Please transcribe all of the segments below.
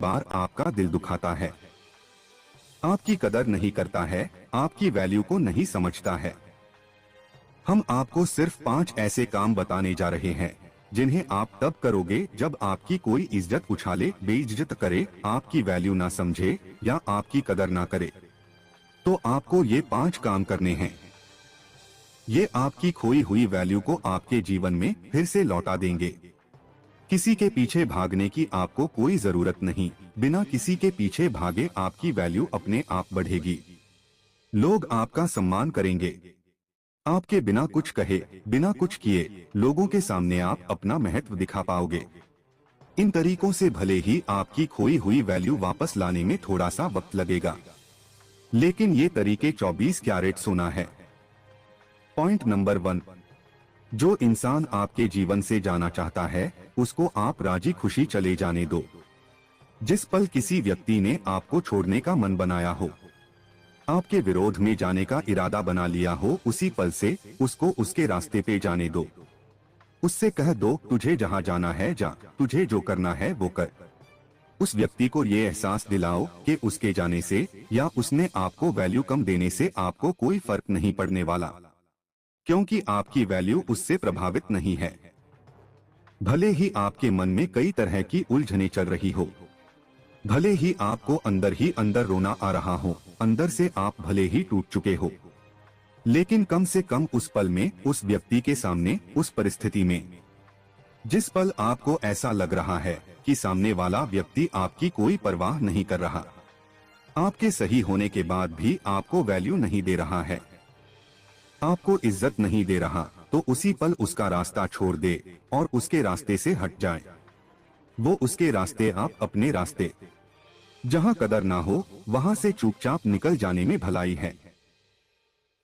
बार आपका दिल दुखाता है। आपकी कदर नहीं करता है, आपकी वैल्यू को नहीं समझता है। हम आपको सिर्फ 5 ऐसे काम बताने जा रहे हैं जिन्हें आप तब करोगे जब आपकी कोई इज्जत उछाले, बेइज्जत करे, आपकी वैल्यू ना समझे या आपकी कदर ना करे। तो आपको ये 5 काम करने हैं। ये आपकी खोई हुई वैल्यू को आपके जीवन में फिर से लौटा देंगे। किसी के पीछे भागने की आपको कोई जरूरत नहीं। बिना किसी के पीछे भागे आपकी वैल्यू अपने आप बढ़ेगी। लोग आपका सम्मान करेंगे। आपके बिना कुछ कहे, बिना कुछ किए लोगों के सामने आप अपना महत्व दिखा पाओगे। इन तरीकों से भले ही आपकी खोई हुई वैल्यू वापस लाने में थोड़ा सा वक्त लगेगा, लेकिन ये तरीके 24 कैरेट सोना है। पॉइंट नंबर 1, जो इंसान आपके जीवन से जाना चाहता है उसको आप राजी खुशी चले जाने दो। जिस पल किसी व्यक्ति ने आपको छोड़ने का मन बनाया हो, आपके विरोध में जाने का इरादा बना लिया हो, उसी पल से उसको उसके रास्ते पे जाने दो। उससे कह दो, तुझे जहां जाना है जा, तुझे जो करना है वो कर। उस व्यक्ति को ये एहसास दिलाओ कि उसके जाने से या उसने आपको वैल्यू कम देने से आपको कोई फर्क नहीं पड़ने वाला, क्योंकि आपकी वैल्यू उससे प्रभावित नहीं है। भले ही आपके मन में कई तरह की उलझनें चल रही हो, भले ही आपको अंदर ही अंदर रोना आ रहा हो, अंदर से आप भले ही टूट चुके हो, लेकिन कम से कम उस पल में, उस व्यक्ति के सामने, उस परिस्थिति में, जिस पल आपको ऐसा लग रहा है कि सामने वाला व्यक्ति आपकी कोई परवाह नहीं कर रहा, आपके सही होने के बाद भी आपको वैल्यू नहीं दे रहा है, आपको इज्जत नहीं दे रहा, तो उसी पल उसका रास्ता छोड़ दे और उसके रास्ते से हट जाए। वो उसके रास्ते, आप अपने रास्ते। जहां कदर ना हो वहां से चुपचाप निकल जाने में भलाई है।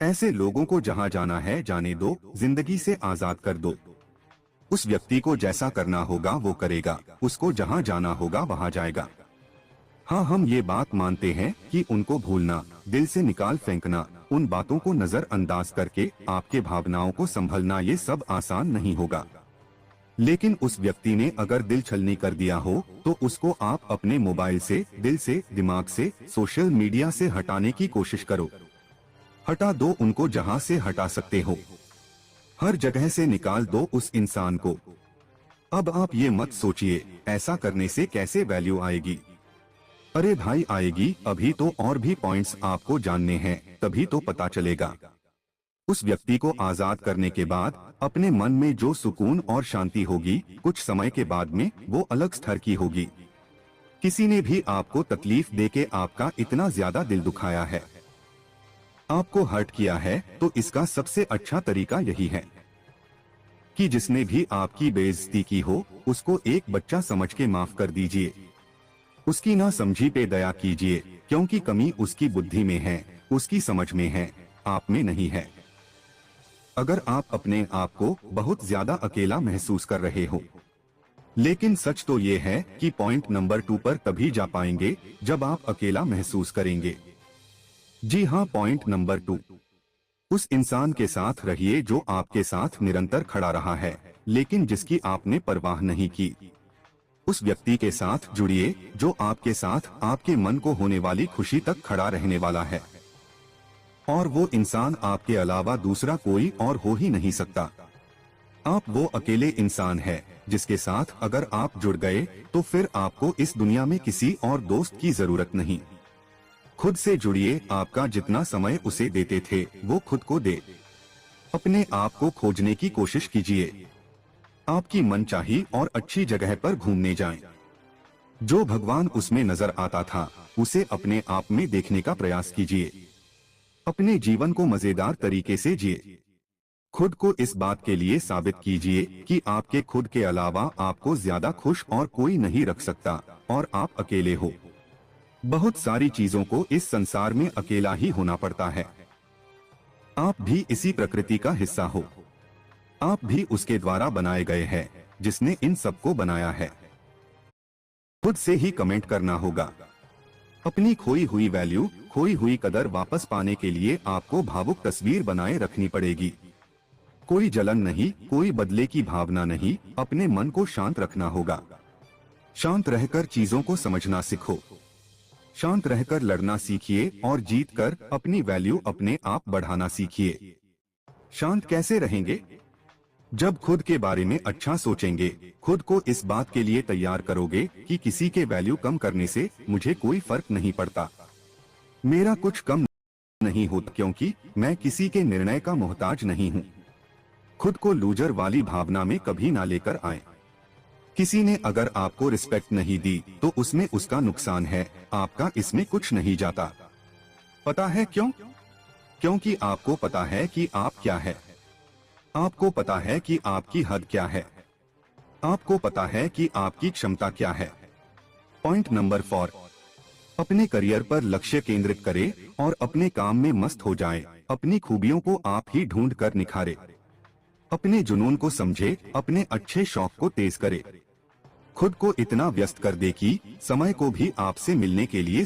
ऐसे लोगों को जहां जाना है जाने दो, जिंदगी से आजाद कर दो। उस व्यक्ति को जैसा करना होगा वो करेगा, उसको जहां जाना होगा वहां जाएगा। हाँ, हम ये बात मानते हैं कि उनको भूलना, दिल से निकाल फेंकना, उन बातों को नजरअंदाज करके आपके भावनाओं को संभलना, ये सब आसान नहीं होगा। लेकिन उस व्यक्ति ने अगर दिल छलनी कर दिया हो तो उसको आप अपने मोबाइल से, दिल से, दिमाग से, सोशल मीडिया से हटाने की कोशिश करो। हटा दो उनको जहां से हटा सकते हो, हर जगह से निकाल दो उस इंसान को। अब आप ये मत सोचिए ऐसा करने से कैसे वैल्यू आएगी। अरे भाई आएगी, अभी तो और भी पॉइंट्स आपको जानने हैं, तभी तो पता चलेगा। उस व्यक्ति को आजाद करने के बाद अपने मन में जो सुकून और शांति होगी, कुछ समय के बाद में वो अलग स्तर की होगी। किसी ने भी आपको तकलीफ देके आपका इतना ज्यादा दिल दुखाया है, आपको हर्ट किया है, तो इसका सबसे अच्छा तरीका यही है कि जिसने भी आपकी बेइज्जती की हो उसको एक बच्चा समझ के माफ कर दीजिए। उसकी ना समझी पे दया कीजिए, क्योंकि कमी उसकी बुद्धि में है, उसकी समझ में है, आप में नहीं है। अगर आप अपने आप को बहुत ज्यादा अकेला महसूस कर रहे हो, लेकिन सच तो ये है कि पॉइंट नंबर 2 पर तभी जा पाएंगे जब आप अकेला महसूस करेंगे। जी हाँ, पॉइंट नंबर 2, उस इंसान के साथ रहिए जो आपके साथ निरंतर खड़ा रहा है लेकिन जिसकी आपने परवाह नहीं की। उस व्यक्ति के साथ जुड़िए जो आपके साथ आपके मन को होने वाली खुशी तक खड़ा रहने वाला है, और वो इंसान आपके अलावा दूसरा कोई और हो ही नहीं सकता। आप वो अकेले इंसान है जिसके साथ अगर आप जुड़ गए तो फिर आपको इस दुनिया में किसी और दोस्त की जरूरत नहीं। खुद से जुड़िए, आपका जितना समय उसे देते थे वो खुद को दे। अपने आप को खोजने की कोशिश कीजिए। आपकी मनचाही और अच्छी जगह पर घूमने जाएं। जो भगवान उसमें नजर आता था उसे अपने आप में देखने का प्रयास कीजिए। अपने जीवन को मजेदार तरीके से जिए। खुद को इस बात के लिए साबित कीजिए कि आपके खुद के अलावा आपको ज्यादा खुश और कोई नहीं रख सकता और आप अकेले हो। बहुत सारी चीजों को इस संसार में अकेला ही होना पड़ता है। आप भी इसी प्रकृति का हिस्सा हो। आप भी उसके द्वारा बनाए गए हैं जिसने इन सबको बनाया है। खुद से ही कमेंट करना होगा। अपनी खोई हुई वैल्यू, खोई हुई कदर वापस पाने के लिए आपको भावुक तस्वीर बनाए रखनी पड़ेगी। कोई जलन नहीं, कोई बदले की भावना नहीं, अपने मन को शांत रखना होगा। शांत रहकर चीजों को समझना सीखो। शांत रहकर लड़ना सीखिए और जीतकर अपनी वैल्यू अपने आप बढ़ाना सीखिए। शांत कैसे रहेंगे? जब खुद के बारे में अच्छा सोचेंगे, खुद को इस बात के लिए तैयार करोगे कि किसी के वैल्यू कम करने से मुझे कोई फर्क नहीं पड़ता, मेरा कुछ कम नहीं होता, क्योंकि मैं किसी के निर्णय का मोहताज नहीं हूँ। खुद को लूजर वाली भावना में कभी ना लेकर आए। किसी ने अगर आपको रिस्पेक्ट नहीं दी तो उसमें उसका नुकसान है, आपका इसमें कुछ नहीं जाता। पता है क्यों? क्योंकि आपको पता है कि आप क्या है। आपको पता है कि आपकी हद क्या है। आपको पता है कि आपकी क्षमता क्या है। पॉइंट नंबर 4, अपने करियर पर लक्ष्य केंद्रित करें और अपने काम में मस्त हो जाएं। अपनी खूबियों को आप ही ढूंढ कर निखारे। अपने जुनून को समझे, अपने अच्छे शौक को तेज करे। खुद को इतना व्यस्त कर दे कि समय को भी आपसे मिलने के लिए